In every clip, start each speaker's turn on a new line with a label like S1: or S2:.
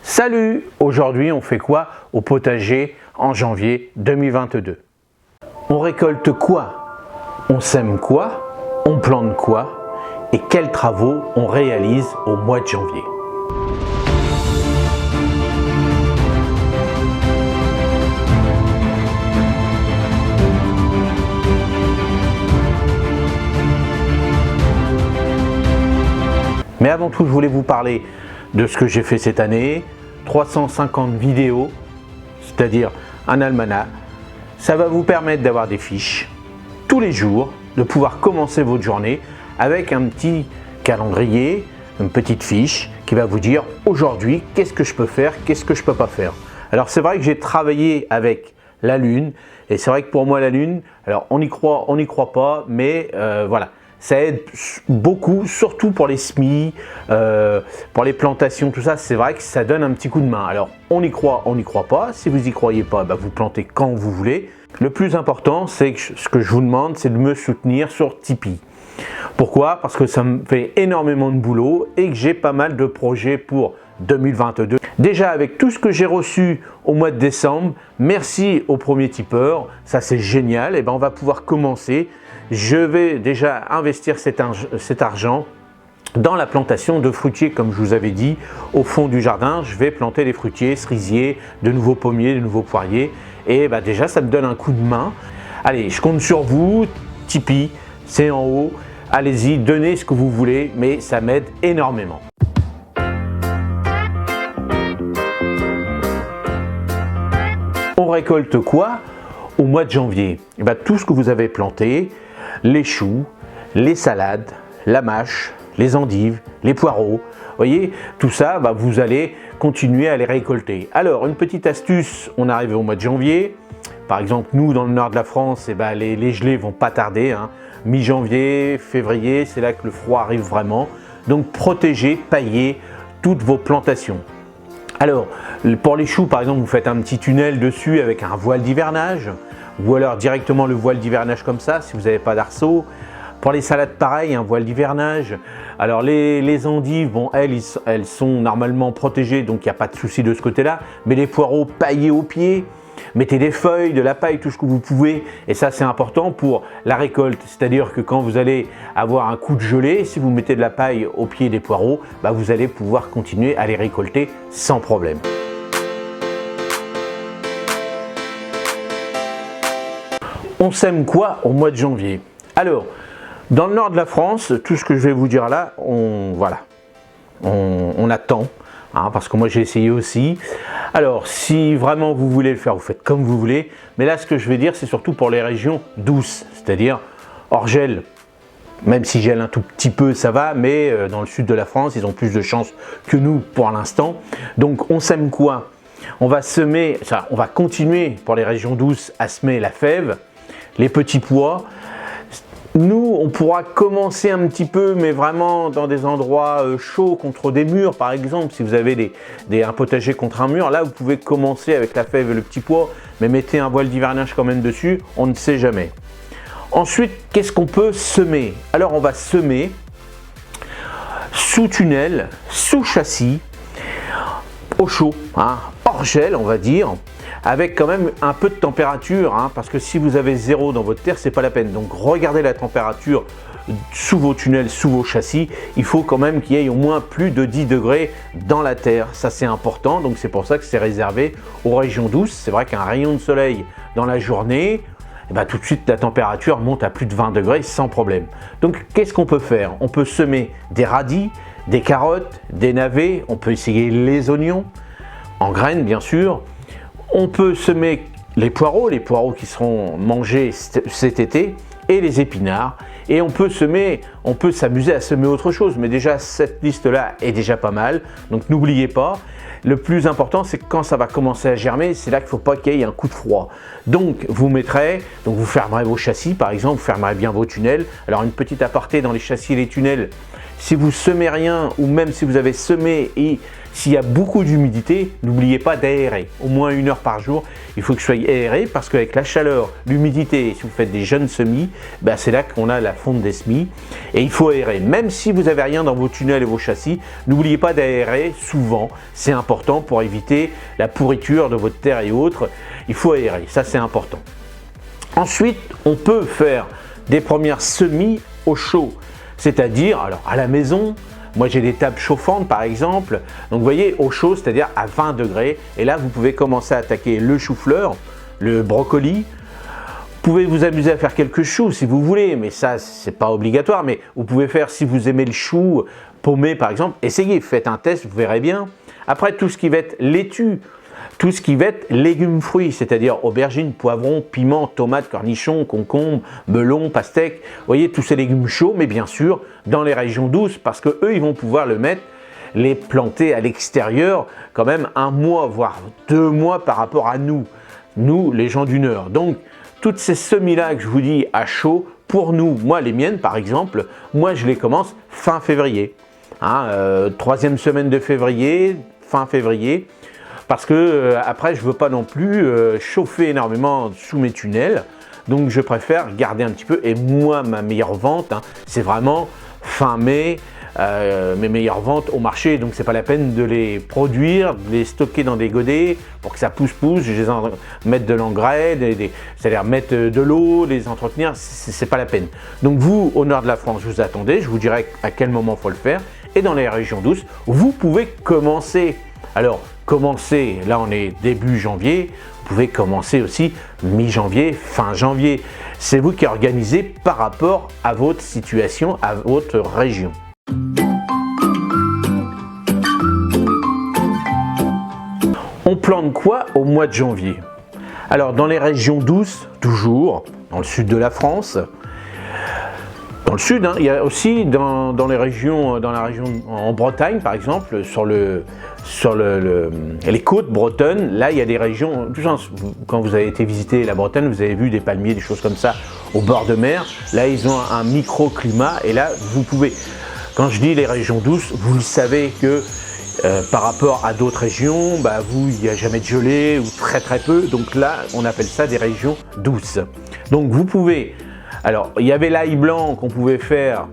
S1: Salut! Aujourd'hui, on fait quoi au potager en janvier 2022? On récolte quoi? On sème quoi? On plante quoi? Et quels travaux on réalise au mois de janvier? Mais avant tout, je voulais vous parler de ce que j'ai fait cette année. 350 vidéos, c'est-à-dire un almanach. Ça va vous permettre d'avoir des fiches tous les jours, de pouvoir commencer votre journée avec un petit calendrier, une petite fiche qui va vous dire aujourd'hui qu'est-ce que je peux faire, qu'est-ce que je peux pas faire. Alors c'est vrai que j'ai travaillé avec la lune et c'est vrai que pour moi la lune, alors on y croit pas, mais voilà. Ça aide beaucoup, surtout pour les semis, pour les plantations, tout ça. C'est vrai que ça donne un petit coup de main. Alors, on y croit pas. Si vous n'y croyez pas, bah, vous plantez quand vous voulez. Le plus important, c'est que ce que je vous demande, c'est de me soutenir sur Tipeee. Pourquoi? Parce que ça me fait énormément de boulot et que j'ai pas mal de projets pour 2022. Déjà avec tout ce que j'ai reçu au mois de décembre, merci aux premiers tipeurs, ça c'est génial. Et ben on va pouvoir commencer. Je vais déjà investir cet argent dans la plantation de fruitiers, comme je vous avais dit, au fond du jardin. Je vais planter des fruitiers, cerisiers, de nouveaux pommiers, de nouveaux poiriers. Et ben déjà, ça me donne un coup de main. Allez, je compte sur vous. Tipeee, c'est en haut. Allez-y, donnez ce que vous voulez, mais ça m'aide énormément. On récolte quoi au mois de janvier? Et ben, tout ce que vous avez planté, les choux, les salades, la mâche, les endives, les poireaux. Vous voyez, tout ça, bah, vous allez continuer à les récolter. Alors, une petite astuce, on arrive au mois de janvier. Par exemple, nous, dans le nord de la France, eh ben, les gelées vont pas tarder. Hein. Mi-janvier, février, c'est là que le froid arrive vraiment. Donc, protégez, paillez toutes vos plantations. Alors, pour les choux, par exemple, vous faites un petit tunnel dessus avec un voile d'hivernage. Ou alors directement le voile d'hivernage comme ça, si vous n'avez pas d'arceau. Pour les salades, pareil, un voile d'hivernage. Alors les endives, bon, elles sont normalement protégées, donc il n'y a pas de souci de ce côté-là. Mais les poireaux, paillés au pied. Mettez des feuilles, de la paille, tout ce que vous pouvez. Et ça, c'est important pour la récolte. C'est-à-dire que quand vous allez avoir un coup de gelée, si vous mettez de la paille au pied des poireaux, bah, vous allez pouvoir continuer à les récolter sans problème. On sème quoi au mois de janvier? Alors, dans le nord de la France, tout ce que je vais vous dire là, on attend, hein, parce que moi j'ai essayé aussi. Alors, si vraiment vous voulez le faire, vous faites comme vous voulez. Mais là, ce que je vais dire, c'est surtout pour les régions douces, c'est-à-dire hors gel. Même si gèle un tout petit peu, ça va, mais dans le sud de la France, ils ont plus de chance que nous pour l'instant. Donc, on sème quoi? On va semer, on va continuer pour les régions douces à semer la fève, les petits pois. Nous, on pourra commencer un petit peu, mais vraiment dans des endroits chauds, contre des murs par exemple. Si vous avez un potager contre un mur, là vous pouvez commencer avec la fève et le petit pois, mais mettez un voile d'hivernage quand même dessus, on ne sait jamais. Ensuite, qu'est-ce qu'on peut semer? Alors on va semer sous tunnel, sous châssis, au chaud, hein, hors gel on va dire, avec quand même un peu de température, hein, parce que si vous avez 0 dans votre terre, c'est pas la peine. Donc regardez la température sous vos tunnels, sous vos châssis. Il faut quand même qu'il y ait au moins plus de 10 degrés dans la terre. Ça c'est important, donc c'est pour ça que c'est réservé aux régions douces. C'est vrai qu'un rayon de soleil dans la journée, eh ben, tout de suite la température monte à plus de 20 degrés sans problème. Donc qu'est-ce qu'on peut faire? On peut semer des radis, des carottes, des navets, on peut essayer les oignons, en graines bien sûr. On peut semer les poireaux qui seront mangés cet été, et les épinards. Et on peut s'amuser à semer autre chose, mais déjà cette liste-là est déjà pas mal. Donc n'oubliez pas, le plus important c'est que quand ça va commencer à germer, c'est là qu'il ne faut pas qu'il y ait un coup de froid. Donc vous fermerez vos châssis par exemple, vous fermerez bien vos tunnels. Alors une petite aparté dans les châssis et les tunnels, si vous semez rien, ou même si vous avez semé et s'il y a beaucoup d'humidité, n'oubliez pas d'aérer. Au moins 1 heure par jour, il faut que je sois aéré parce qu'avec la chaleur, l'humidité, si vous faites des jeunes semis, ben c'est là qu'on a la fonte des semis. Et il faut aérer. Même si vous n'avez rien dans vos tunnels et vos châssis, n'oubliez pas d'aérer souvent. C'est important pour éviter la pourriture de votre terre et autres. Il faut aérer, ça c'est important. Ensuite, on peut faire des premières semis au chaud. C'est-à-dire, alors à la maison, moi j'ai des tables chauffantes par exemple, donc vous voyez au chaud, c'est-à-dire à 20 degrés, et là vous pouvez commencer à attaquer le chou-fleur, le brocoli. Vous pouvez vous amuser à faire quelques choux si vous voulez, mais ça c'est pas obligatoire, mais vous pouvez faire, si vous aimez le chou paumé par exemple, essayez, faites un test, vous verrez bien. Après tout ce qui va être laitue, tout ce qui va être légumes fruits, c'est-à-dire aubergines, poivrons, piments, tomates, cornichons, concombres, melons, pastèques, vous voyez tous ces légumes chauds, mais bien sûr dans les régions douces, parce que eux ils vont pouvoir le mettre, les planter à l'extérieur quand même 1 mois, voire 2 mois par rapport à nous les gens du Nord. Donc toutes ces semis-là que je vous dis à chaud, pour nous, moi les miennes par exemple, moi je les commence fin février, 3e semaine de février, fin février, parce que après je veux pas non plus chauffer énormément sous mes tunnels, donc je préfère garder un petit peu. Et moi ma meilleure vente, c'est vraiment fin mai, mes meilleures ventes au marché, donc c'est pas la peine de les produire, de les stocker dans des godets pour que ça pousse, je les mettre de l'engrais, c'est-à-dire mettre de l'eau, les entretenir, c'est pas la peine. Donc vous, au nord de la France, vous attendez, je vous dirai à quel moment il faut le faire, et dans les régions douces, vous pouvez commencer. Alors commencer, là on est début janvier, vous pouvez commencer aussi mi-janvier, fin janvier. C'est vous qui organisez par rapport à votre situation, à votre région. On plante quoi au mois de janvier? Alors dans les régions douces, toujours, dans le sud de la France, dans le sud, il y a aussi dans la région en Bretagne par exemple, sur les côtes bretonnes, là il y a des régions, quand vous avez été visiter la Bretagne, vous avez vu des palmiers, des choses comme ça au bord de mer, là ils ont un microclimat et là vous pouvez, quand je dis les régions douces, vous le savez que par rapport à d'autres régions, il n'y a jamais de gelée ou très peu, donc là on appelle ça des régions douces. Donc vous pouvez, alors il y avait l'ail blanc qu'on pouvait faire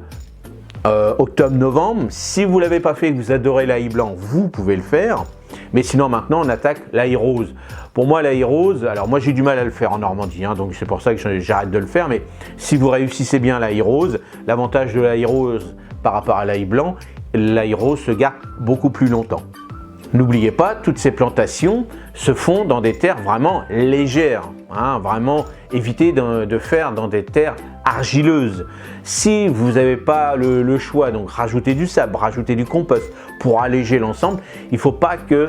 S1: octobre-novembre, si vous ne l'avez pas fait et que vous adorez l'ail blanc, vous pouvez le faire, mais sinon maintenant on attaque l'ail rose. Pour moi l'ail rose, alors moi j'ai du mal à le faire en Normandie, donc c'est pour ça que j'arrête de le faire, mais si vous réussissez bien l'ail rose, l'avantage de l'ail rose par rapport à l'ail blanc, l'ail rose se garde beaucoup plus longtemps. N'oubliez pas, toutes ces plantations se font dans des terres vraiment légères, vraiment évitez de faire dans des terres argileuses. Si vous n'avez pas le choix, donc rajoutez du sable, rajoutez du compost pour alléger l'ensemble. Il ne faut pas que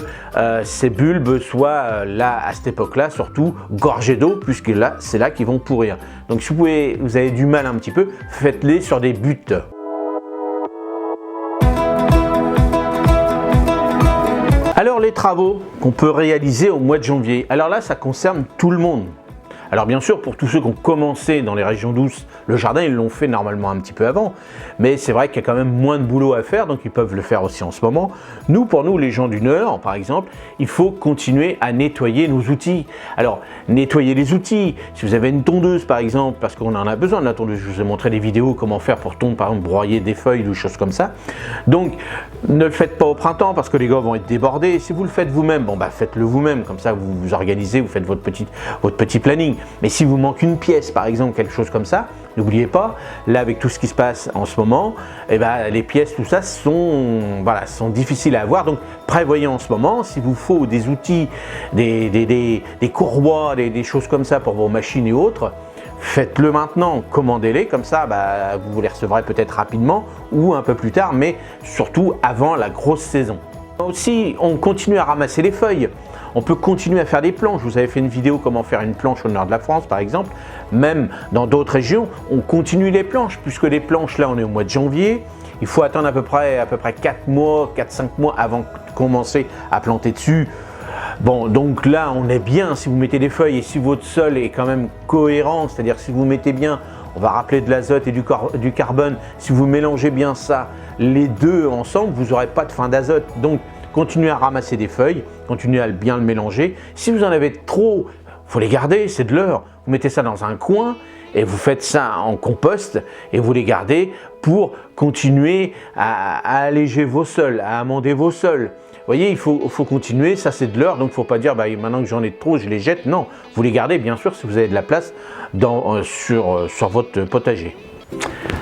S1: ces bulbes soient là à cette époque-là, surtout gorgés d'eau, puisque là c'est là qu'ils vont pourrir. Donc si vous avez du mal un petit peu, faites-les sur des buttes. Alors les travaux qu'on peut réaliser au mois de janvier, alors là ça concerne tout le monde. Alors bien sûr pour tous ceux qui ont commencé dans les régions douces, le jardin ils l'ont fait normalement un petit peu avant, mais c'est vrai qu'il y a quand même moins de boulot à faire, donc ils peuvent le faire aussi en ce moment. Pour nous les gens du Nord par exemple, il faut continuer à nettoyer nos outils. Alors nettoyer les outils, si vous avez une tondeuse par exemple, parce qu'on en a besoin de la tondeuse, je vous ai montré des vidéos comment faire pour tondre par exemple, broyer des feuilles ou des choses comme ça. Donc ne le faites pas au printemps parce que les gars vont être débordés. Si vous le faites vous-même, faites-le vous-même, comme ça vous vous organisez, vous faites votre petit planning. Mais si vous manque une pièce par exemple, quelque chose comme ça, n'oubliez pas, là avec tout ce qui se passe en ce moment, les pièces, tout ça sont difficiles à avoir. Donc prévoyez en ce moment, s'il vous faut des outils, des courroies, des choses comme ça pour vos machines et autres, faites-le maintenant, commandez-les, comme ça vous les recevrez peut-être rapidement ou un peu plus tard, mais surtout avant la grosse saison. Aussi, on continue à ramasser les feuilles. On peut continuer à faire des planches. Je vous avais fait une vidéo comment faire une planche au nord de la France par exemple. Même dans d'autres régions, on continue les planches, puisque les planches là on est au mois de janvier. Il faut attendre à peu près 4 mois, 4-5 mois avant de commencer à planter dessus. Bon, donc là on est bien si vous mettez des feuilles et si votre sol est quand même cohérent, c'est-à-dire si vous mettez bien, on va rappeler de l'azote et du carbone, si vous mélangez bien ça, les deux ensemble, vous n'aurez pas de fin d'azote. Donc continuez à ramasser des feuilles, continuez à bien le mélanger. Si vous en avez trop, il faut les garder, c'est de l'heure. Vous mettez ça dans un coin et vous faites ça en compost et vous les gardez pour continuer à alléger vos sols, à amender vos sols. Vous voyez, il faut continuer, ça c'est de l'heure, donc il ne faut pas dire bah, maintenant que j'en ai trop, je les jette. Non, vous les gardez bien sûr si vous avez de la place sur votre potager.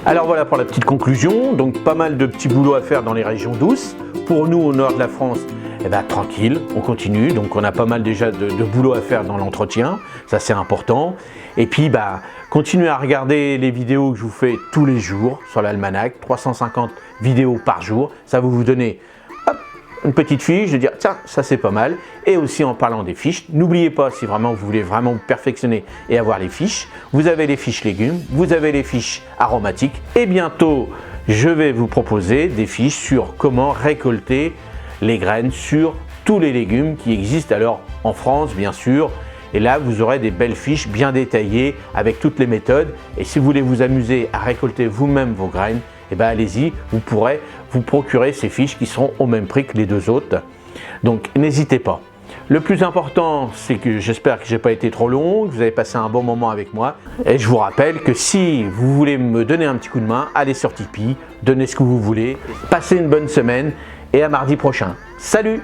S1: Alors voilà pour la petite conclusion, donc pas mal de petits boulots à faire dans les régions douces. Pour nous au nord de la France, eh ben, tranquille, on continue, donc on a pas mal déjà de boulot à faire dans l'entretien, ça c'est important. Et puis bah, continuez à regarder les vidéos que je vous fais tous les jours sur l'almanach, 350 vidéos par jour, ça va vous donner une petite fiche, de dire tiens, ça c'est pas mal. Et aussi en parlant des fiches, n'oubliez pas, si vraiment vous voulez vraiment vous perfectionner et avoir les fiches, vous avez les fiches légumes, vous avez les fiches aromatiques et bientôt je vais vous proposer des fiches sur comment récolter les graines sur tous les légumes qui existent alors en France bien sûr. Et là vous aurez des belles fiches bien détaillées avec toutes les méthodes. Et si vous voulez vous amuser à récolter vous-même vos graines, eh ben allez-y, vous pourrez vous procurer ces fiches qui seront au même prix que les deux autres. Donc n'hésitez pas. Le plus important, c'est que j'espère que je n'ai pas été trop long, que vous avez passé un bon moment avec moi. Et je vous rappelle que si vous voulez me donner un petit coup de main, allez sur Tipeee, donnez ce que vous voulez, passez une bonne semaine et à mardi prochain. Salut!